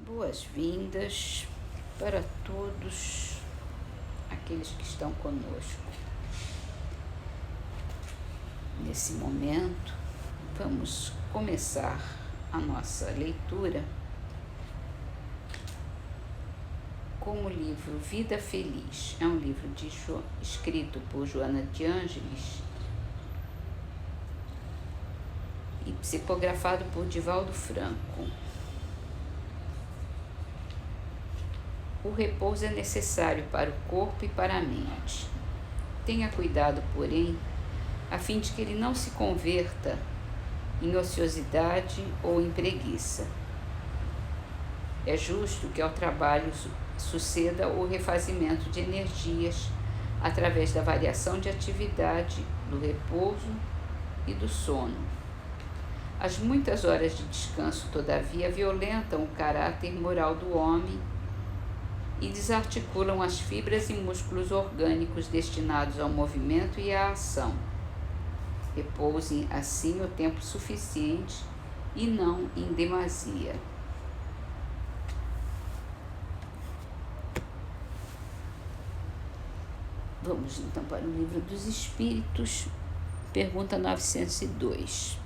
Boas-vindas para todos aqueles que estão conosco. Nesse momento, vamos começar a nossa leitura com o livro Vida Feliz. É um livro escrito por Joana de Ângeles e psicografado por Divaldo Franco. O repouso é necessário para o corpo e para a mente. Tenha cuidado, porém, a fim de que ele não se converta em ociosidade ou em preguiça. É justo que ao trabalho suceda o refazimento de energias através da variação de atividade, do repouso e do sono. As muitas horas de descanso, todavia, violentam o caráter moral do homem e desarticulam as fibras e músculos orgânicos destinados ao movimento e à ação. Repousem, assim, o tempo suficiente e não em demasia. Vamos então para o Livro dos Espíritos, pergunta 902.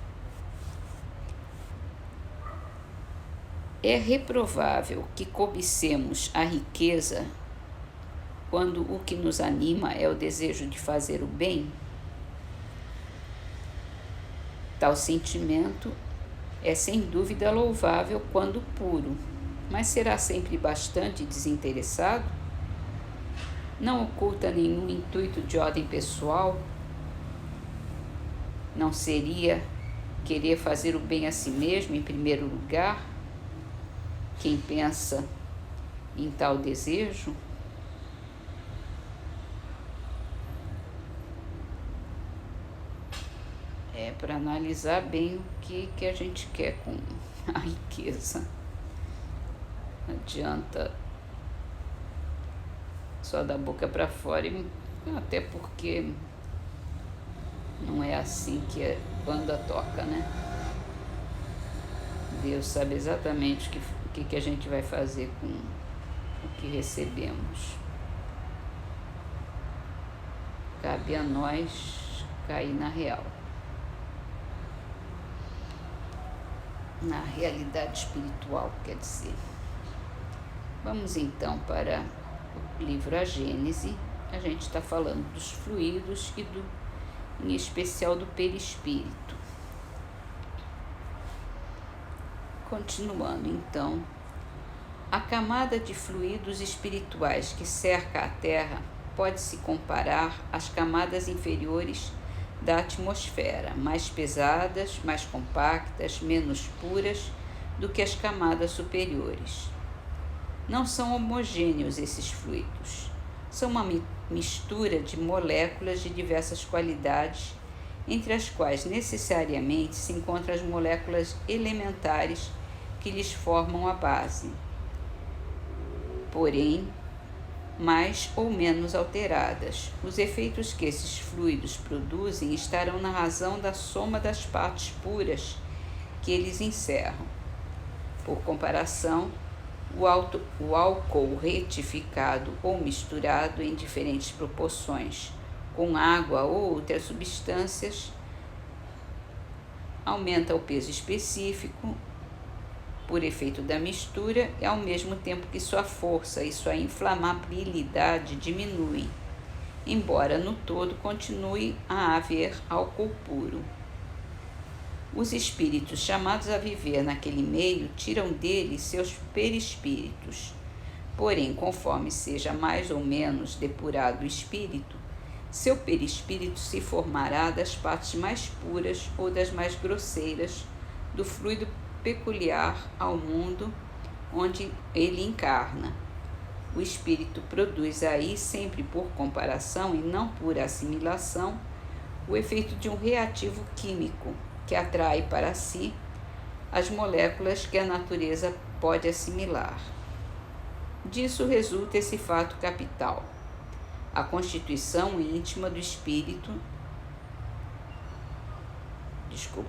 É reprovável que cobicemos a riqueza quando o que nos anima é o desejo de fazer o bem? Tal sentimento é sem dúvida louvável quando puro, mas será sempre bastante desinteressado? Não oculta nenhum intuito de ordem pessoal? Não seria querer fazer o bem a si mesmo em primeiro lugar? Quem pensa em tal desejo? É para analisar bem o que a gente quer com a riqueza. Não adianta só da boca para fora, até porque não é assim que a banda toca, né? Deus sabe exatamente o que a gente vai fazer com o que recebemos. Cabe a nós cair na real, na realidade espiritual, quer dizer. Vamos então para o livro A Gênese. A gente está falando dos fluidos e em especial do perispírito. Continuando então, a camada de fluidos espirituais que cerca a Terra pode-se comparar às camadas inferiores da atmosfera, mais pesadas, mais compactas, menos puras do que as camadas superiores. Não são homogêneos esses fluidos. São uma mistura de moléculas de diversas qualidades, entre as quais necessariamente se encontram as moléculas elementares que lhes formam a base, porém mais ou menos alteradas. Os efeitos que esses fluidos produzem estarão na razão da soma das partes puras que eles encerram. Por comparação, o álcool retificado ou misturado em diferentes proporções com água ou outras substâncias aumenta o peso específico por efeito da mistura, e ao mesmo tempo que sua força e sua inflamabilidade diminuem, embora no todo continue a haver álcool puro. Os espíritos chamados a viver naquele meio tiram dele seus perispíritos. Porém, conforme seja mais ou menos depurado o espírito, seu perispírito se formará das partes mais puras ou das mais grosseiras do fluido peculiar ao mundo onde ele encarna. O espírito produz aí, sempre por comparação e não por assimilação, o efeito de um reativo químico que atrai para si as moléculas que a natureza pode assimilar. Disso resulta esse fato capital: a constituição íntima do espírito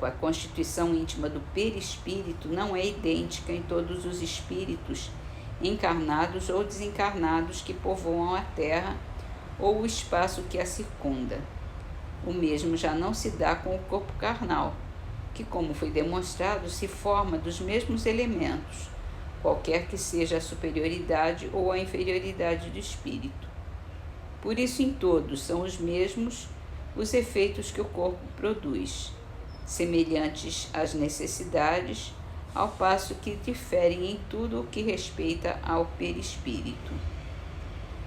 a constituição íntima do perispírito não é idêntica em todos os espíritos encarnados ou desencarnados que povoam a Terra ou o espaço que a circunda. O mesmo já não se dá com o corpo carnal, que, como foi demonstrado, se forma dos mesmos elementos, qualquer que seja a superioridade ou a inferioridade do espírito. Por isso, em todos são os mesmos os efeitos que o corpo produz, semelhantes às necessidades, ao passo que diferem em tudo o que respeita ao perispírito.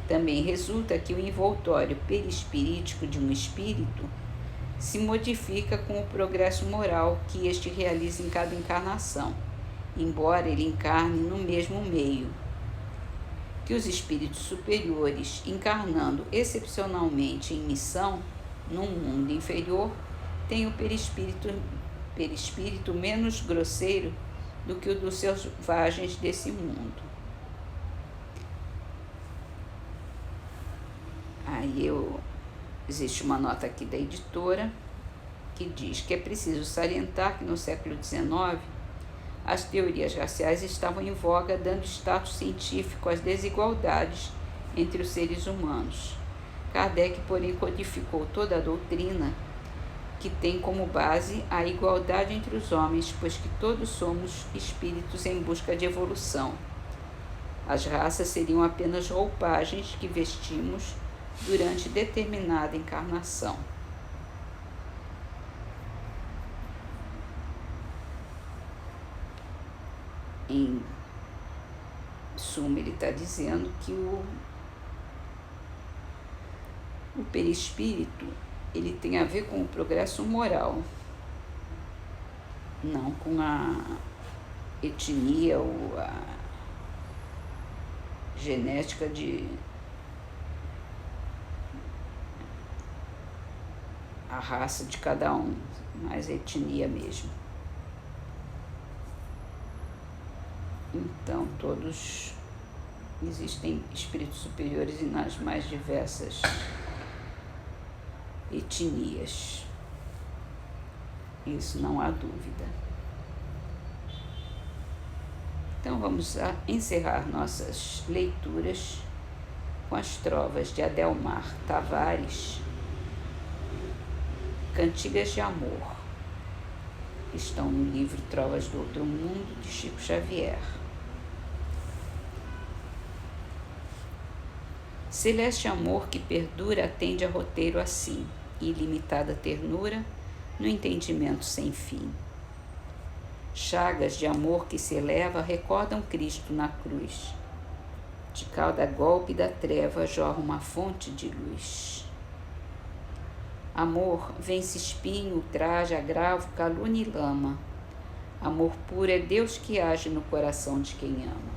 Também resulta que o envoltório perispirítico de um espírito se modifica com o progresso moral que este realiza em cada encarnação, embora ele encarne no mesmo meio. Que os espíritos superiores, encarnando excepcionalmente em missão num mundo inferior, têm o perispírito menos grosseiro do que o dos selvagens desse mundo. Existe uma nota aqui da editora que diz que é preciso salientar que no século XIX as teorias raciais estavam em voga, dando status científico às desigualdades entre os seres humanos. Kardec, porém, codificou toda a doutrina que tem como base a igualdade entre os homens, pois que todos somos espíritos em busca de evolução. As raças seriam apenas roupagens que vestimos durante determinada encarnação. Em suma, ele está dizendo que o perispírito ele tem a ver com o progresso moral, não com a etnia ou a genética a raça de cada um, mas a etnia mesmo. Então, todos existem espíritos superiores e nas mais diversas etnias. Isso não há dúvida. Então, vamos encerrar nossas leituras com as trovas de Adelmar Tavares, Cantigas de Amor, que estão no livro Trovas do Outro Mundo, de Chico Xavier. Celeste amor que perdura atende a roteiro assim, ilimitada ternura no entendimento sem fim. Chagas de amor que se eleva recordam Cristo na cruz. De cada golpe da treva jorra uma fonte de luz. Amor vence espinho, ultraje, agravo, calúnia e lama. Amor puro é Deus que age no coração de quem ama.